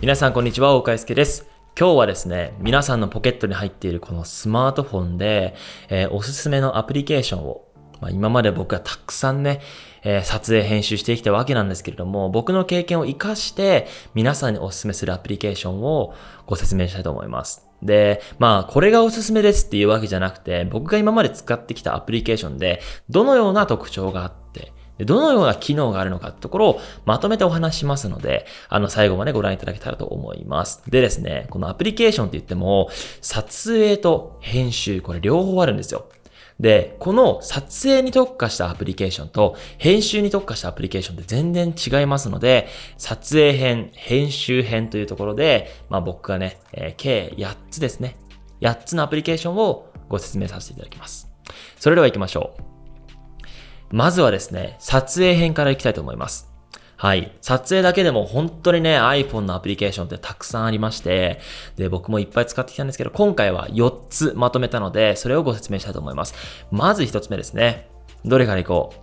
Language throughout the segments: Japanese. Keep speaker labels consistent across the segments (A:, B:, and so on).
A: 皆さんこんにちは、大川祐介です。今日はですね、皆さんのポケットに入っているこのスマートフォンで、おすすめのアプリケーションを、今まで僕がたくさんね、撮影編集してきたわけなんですけれども、僕の経験を活かして皆さんにおすすめするアプリケーションをご説明したいと思います。で、これがおすすめですっていうわけじゃなくて、僕が今まで使ってきたアプリケーションでどのような特徴があって、どのような機能があるのかってところをまとめてお話ししますので、最後までご覧いただけたらと思います。でですね、このアプリケーションって言っても、撮影と編集、これ両方あるんですよ。で、この撮影に特化したアプリケーションと編集に特化したアプリケーションって全然違いますので、撮影編、編集編というところで、僕がね、計8つですね。8つのアプリケーションをご説明させていただきます。それでは行きましょう。まずはですね、撮影編からいきたいと思います。はい。撮影だけでも本当にね、iPhone のアプリケーションってたくさんありまして、で、僕もいっぱい使ってきたんですけど、今回は4つまとめたので、それをご説明したいと思います。まず1つ目ですね。どれからいこ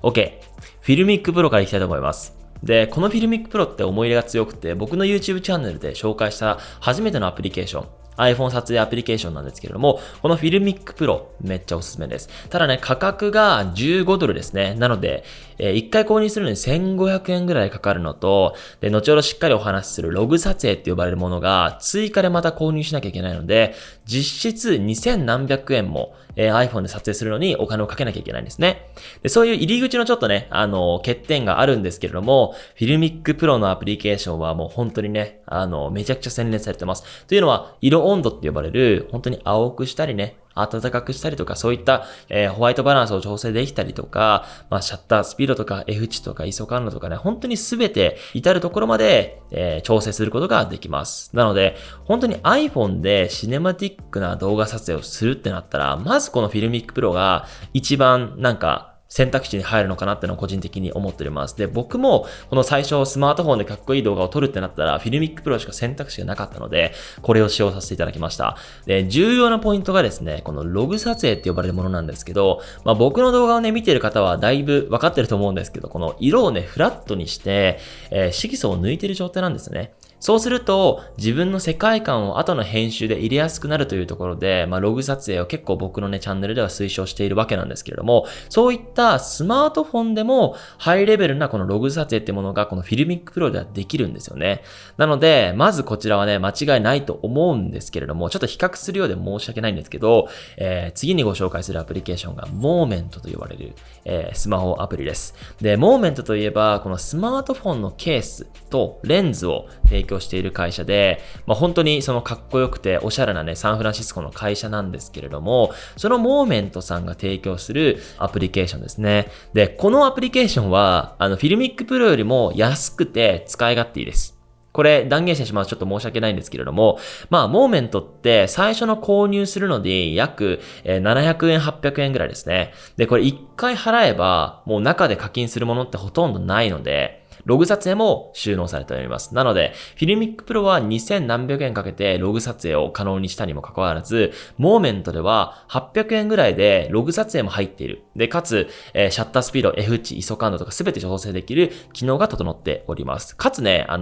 A: う？ OK。フィルミックプロからいきたいと思います。で、このフィルミックプロって思い入れが強くて、僕の YouTube チャンネルで紹介した初めてのアプリケーション。iPhone 撮影アプリケーションなんですけれども、このフィルミックプロめっちゃおすすめです。ただね、価格が15ドルですね。なので、1回購入するのに1500円ぐらいかかるのと、で、後ほどしっかりお話しするログ撮影って呼ばれるものが追加でまた購入しなきゃいけないので、実質2000何百円も、iPhone で撮影するのにお金をかけなきゃいけないんですね。で、そういう入り口のちょっとね、欠点があるんですけれども、フィルミックプロのアプリケーションはもう本当にね、めちゃくちゃ洗練されてます。というのは、色温度って呼ばれる、本当に青くしたりね、暖かくしたりとか、そういった、ホワイトバランスを調整できたりとか、シャッタースピードとか F 値とか ISO 感度とかね、本当にすべて至るところまで、調整することができます。なので、本当に iPhone でシネマティックな動画撮影をするってなったら、まずこのフィルミックプロが一番選択肢に入るのかなってのを個人的に思っております。で、僕もこの最初スマートフォンでかっこいい動画を撮るってなったらフィルミックプロしか選択肢がなかったので、これを使用させていただきました。で、重要なポイントがですね、このログ撮影って呼ばれるものなんですけど、僕の動画をね、見ている方はだいぶ分かってると思うんですけど、この色をね、フラットにして、色素を抜いている状態なんですね。そうすると、自分の世界観を後の編集で入れやすくなるというところで、ログ撮影を結構僕のね、チャンネルでは推奨しているわけなんですけれども、そういったスマートフォンでもハイレベルなこのログ撮影ってものがこのフィルミックプロではできるんですよね。なので、まずこちらはね、間違いないと思うんですけれども、ちょっと比較するようで申し訳ないんですけど、次にご紹介するアプリケーションがモーメントと呼ばれる、スマホアプリです。で、モーメントといえば、このスマートフォンのケースとレンズを提供している会社で、本当にそのかっこよくておしゃれなね、サンフランシスコの会社なんですけれども、そのモーメントさんが提供するアプリケーションですね。で、このアプリケーションは、フィルミックプロよりも安くて使い勝手いいです。これ断言してしまうとちょっと申し訳ないんですけれども、モーメントって最初の購入するので約700円、800円ぐらいですね。で、これ1回払えばもう中で課金するものってほとんどないので、ログ撮影も収納されております。なので、フィルミックプロは2000何百円かけてログ撮影を可能にしたにもかかわらず、モーメントでは800円ぐらいでログ撮影も入っている。で、かつ、シャッタースピード、F 値、ISO 感度とか全て調整できる機能が整っております。かつね、や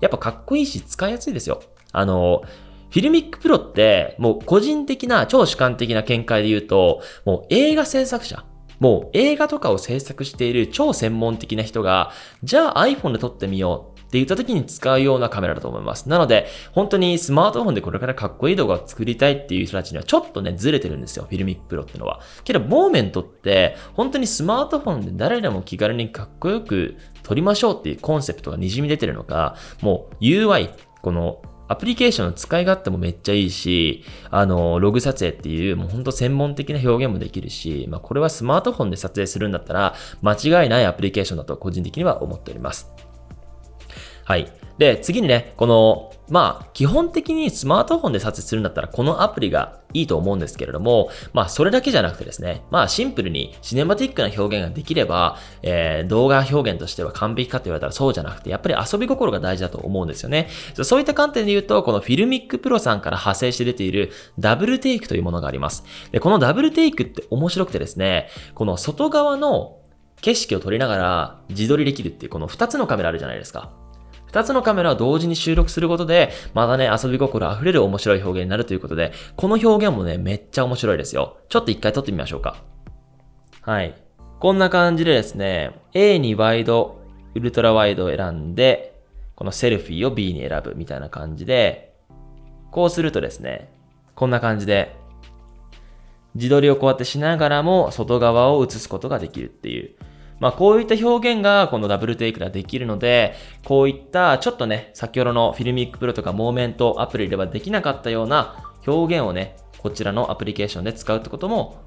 A: っぱかっこいいし使いやすいですよ。フィルミックプロってもう個人的な超主観的な見解で言うと、もう映画制作者。もう映画とかを制作している超専門的な人が、じゃあ iPhone で撮ってみようって言った時に使うようなカメラだと思います。なので、本当にスマートフォンでこれからかっこいい動画を作りたいっていう人たちにはちょっとね、ずれてるんですよ。フィルミックプロってのは。けど、モーメントって、本当にスマートフォンで誰でも気軽にかっこよく撮りましょうっていうコンセプトが滲み出てるのか、もう UI、このアプリケーションの使い勝手もめっちゃいいし、ログ撮影っていうもうほんと専門的な表現もできるし、これはスマートフォンで撮影するんだったら間違いないアプリケーションだと個人的には思っております。はい。で、次にね、この、基本的にスマートフォンで撮影するんだったらこのアプリがいいと思うんですけれども、それだけじゃなくてですね、シンプルにシネマティックな表現ができれば、動画表現としては完璧かと言われたらそうじゃなくて、やっぱり遊び心が大事だと思うんですよね。そういった観点で言うと、このフィルミックプロさんから派生して出ているダブルテイクというものがあります。で、このダブルテイクって面白くてですね、この外側の景色を撮りながら自撮りできるっていうこの2つのカメラあるじゃないですか。2つのカメラを同時に収録することで、またね、遊び心あふれる面白い表現になるということで、この表現もね、めっちゃ面白いですよ。ちょっと一回撮ってみましょうか。はい。こんな感じでですね、A にワイド、ウルトラワイドを選んで、このセルフィーを B に選ぶみたいな感じで、こうするとですね、こんな感じで、自撮りをこうやってしながらも外側を映すことができるっていう。こういった表現がこのダブルテイクではできるので、こういったちょっとね、先ほどのフィルミックプロとかモーメントアプリではできなかったような表現をね、こちらのアプリケーションで使うってことも、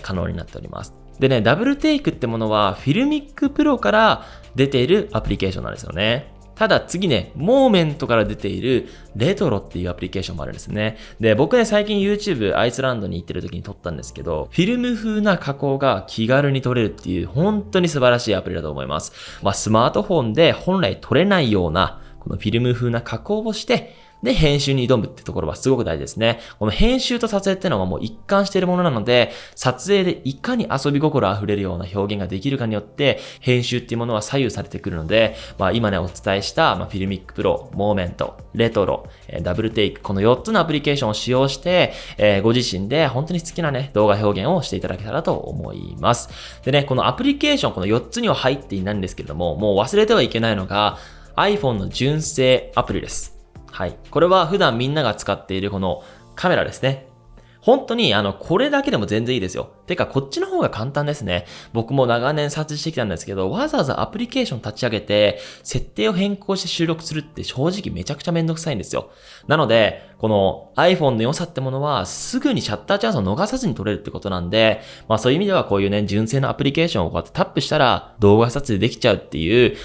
A: 可能になっております。でね、ダブルテイクってものはフィルミックプロから出ているアプリケーションなんですよね。ただ次ね、モーメントから出ているレトロっていうアプリケーションもあるんですね。で、僕ね、最近 YouTube アイスランドに行ってる時に撮ったんですけど、フィルム風な加工が気軽に撮れるっていう本当に素晴らしいアプリだと思います。スマートフォンで本来撮れないようなこのフィルム風な加工をして、で、編集に挑むってところはすごく大事ですね。この編集と撮影ってのはもう一貫しているものなので、撮影でいかに遊び心あふれるような表現ができるかによって、編集っていうものは左右されてくるので、今ね、お伝えした、フィルミックプロ、モーメント、レトロ、ダブルテイク、この4つのアプリケーションを使用して、ご自身で本当に好きなね、動画表現をしていただけたらと思います。でね、このアプリケーション、この4つには入っていないんですけれども、もう忘れてはいけないのが、iPhone の純正アプリです。はい。これは普段みんなが使っているこのカメラですね。本当にこれだけでも全然いいですよ。てかこっちの方が簡単ですね。僕も長年撮影してきたんですけど、わざわざアプリケーション立ち上げて、設定を変更して収録するって正直めちゃくちゃめんどくさいんですよ。なので、この iPhone の良さってものはすぐにシャッターチャンスを逃さずに撮れるってことなんで、そういう意味ではこういうね、純正のアプリケーションをこうやってタップしたら動画撮影できちゃうっていう、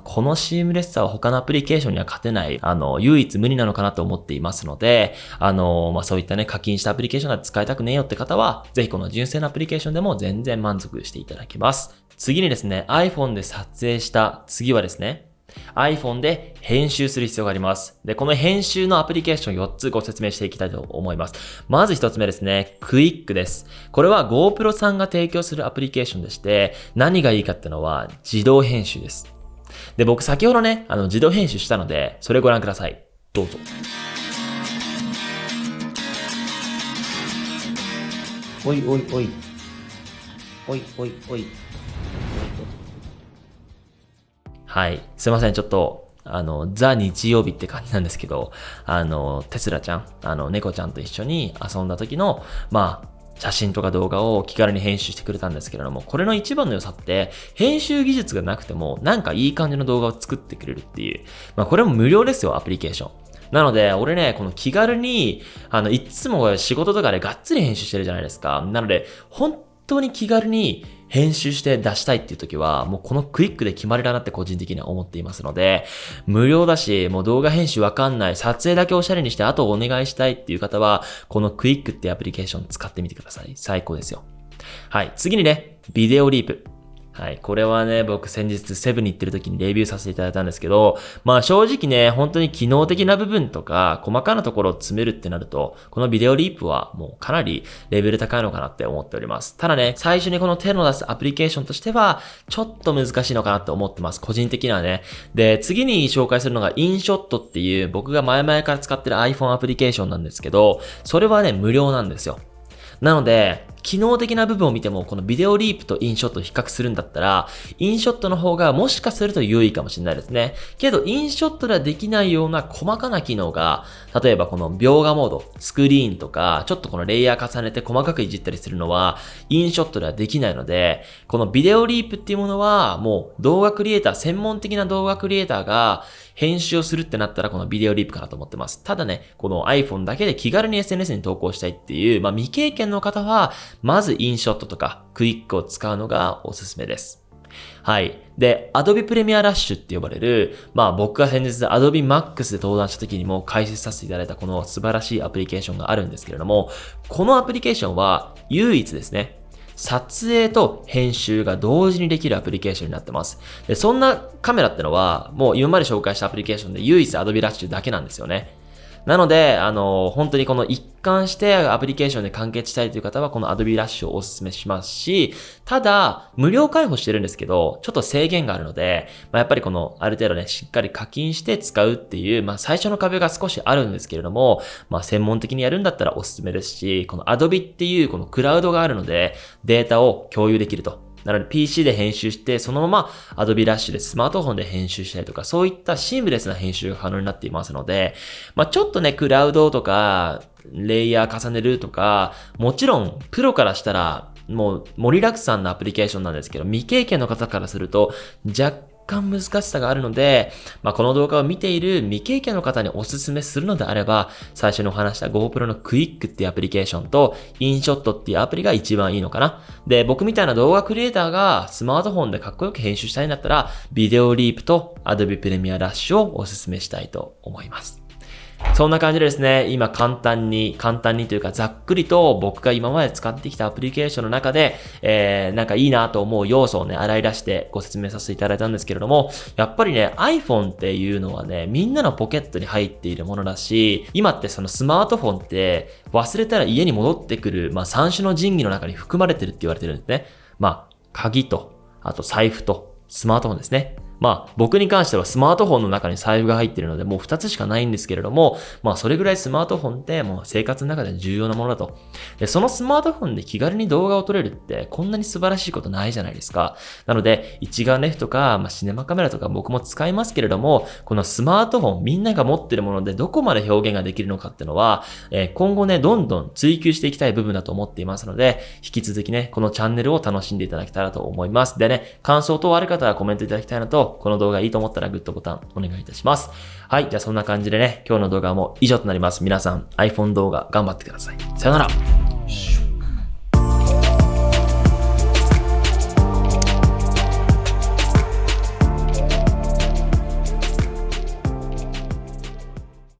A: このシームレスさは他のアプリケーションには勝てない、唯一無二なのかなと思っていますので、そういったね、課金したアプリケーションが使いたくねえよって方は、ぜひこの純正のアプリケーションでも全然満足していただけます。次にですね、iPhone で撮影した次はですね、iPhone で編集する必要があります。で、この編集のアプリケーション4つご説明していきたいと思います。まず1つ目ですね、クイックです。これは GoPro さんが提供するアプリケーションでして、何がいいかってのは自動編集です。で、僕先ほどね、自動編集したので、それご覧ください。どうぞ。おいおいおい。おいおいおい。はい。すいません。ちょっと、ザ日曜日って感じなんですけど、テスラちゃん、猫ちゃんと一緒に遊んだ時の、写真とか動画を気軽に編集してくれたんですけれども、これの一番の良さって、編集技術がなくても、なんかいい感じの動画を作ってくれるっていう。これも無料ですよ、アプリケーション。なので、俺ね、この気軽に、いつも仕事とかでがっつり編集してるじゃないですか。なので、本当に気軽に編集して出したいっていう時は、もうこのクイックで決まりだなって個人的には思っていますので、無料だし、もう動画編集わかんない、撮影だけおしゃれにして、あとお願いしたいっていう方は、このクイックってアプリケーション使ってみてください。最高ですよ。はい。次にね、ビデオリープ。はい。これはね、僕先日セブンに行ってる時にレビューさせていただいたんですけど、正直ね、本当に機能的な部分とか、細かなところを詰めるってなると、このビデオリープはもうかなりレベル高いのかなって思っております。ただね、最初にこの手の出すアプリケーションとしては、ちょっと難しいのかなって思ってます。個人的にはね。で、次に紹介するのがインショットっていう僕が前々から使ってる iPhone アプリケーションなんですけど、それはね、無料なんですよ。なので、機能的な部分を見ても、このビデオリープとインショットを比較するんだったら、インショットの方がもしかすると優位かもしれないですね。けど、インショットではできないような細かな機能が、例えばこの描画モード、スクリーンとか、ちょっとこのレイヤー重ねて細かくいじったりするのは、インショットではできないので、このビデオリープっていうものは、もう動画クリエイター、専門的な動画クリエイターが編集をするってなったら、このビデオリープかなと思ってます。ただね、この iPhone だけで気軽に SNS に投稿したいっていう、未経験の方は、まずインショットとかクイックを使うのがおすすめです。はい。で、Adobe Premiere Rush って呼ばれる、僕が先日 Adobe Max で登壇した時にも解説させていただいたこの素晴らしいアプリケーションがあるんですけれども、このアプリケーションは唯一ですね、撮影と編集が同時にできるアプリケーションになってます。で、そんなカメラってのは、もう今まで紹介したアプリケーションで唯一 Adobe Rush だけなんですよね。なので、本当にこの一貫してアプリケーションで完結したいという方は、この Adobe Rush をお勧めしますし、ただ、無料開放してるんですけど、ちょっと制限があるので、やっぱりこの、ある程度ね、しっかり課金して使うっていう、最初の壁が少しあるんですけれども、専門的にやるんだったらおすすめですし、この Adobe っていうこのクラウドがあるので、データを共有できると。なので PC で編集して、そのまま Adobe Rush でスマートフォンで編集したりとか、そういったシームレスな編集が可能になっていますので、ちょっとね、クラウドとか、レイヤー重ねるとか、もちろん、プロからしたら、もう盛りだくさんのアプリケーションなんですけど、未経験の方からすると、若干難しさがあるので、この動画を見ている未経験の方におすすめするのであれば、最初にお話した GoPro の Quick っていうアプリケーションと InShot っていうアプリが一番いいのかな。で、僕みたいな動画クリエイターがスマートフォンでかっこよく編集したいんだったら、ビデオリープと Adobe Premiere Rush をおすすめしたいと思います。そんな感じでですね、今簡単にというかざっくりと僕が今まで使ってきたアプリケーションの中で、なんかいいなと思う要素をね、洗い出してご説明させていただいたんですけれども、やっぱりね、iPhone っていうのはね、みんなのポケットに入っているものだし、今ってそのスマートフォンって忘れたら家に戻ってくる、三種の神器の中に含まれてるって言われてるんですね。鍵と、あと財布と、スマートフォンですね。僕に関してはスマートフォンの中に財布が入っているのでもう2つしかないんですけれども、それぐらいスマートフォンってもう生活の中で重要なものだと。で、そのスマートフォンで気軽に動画を撮れるってこんなに素晴らしいことないじゃないですか。なので、一眼レフとか、シネマカメラとか僕も使いますけれども、このスマートフォンみんなが持っているものでどこまで表現ができるのかっていうのは、今後ね、どんどん追求していきたい部分だと思っていますので、引き続きね、このチャンネルを楽しんでいただけたらと思います。でね、感想等ある方はコメントいただきたいのと、この動画いいと思ったらグッドボタンお願いいたします。はい。じゃあそんな感じでね、今日の動画はもう以上となります。皆さん iPhone 動画頑張ってください。さよなら。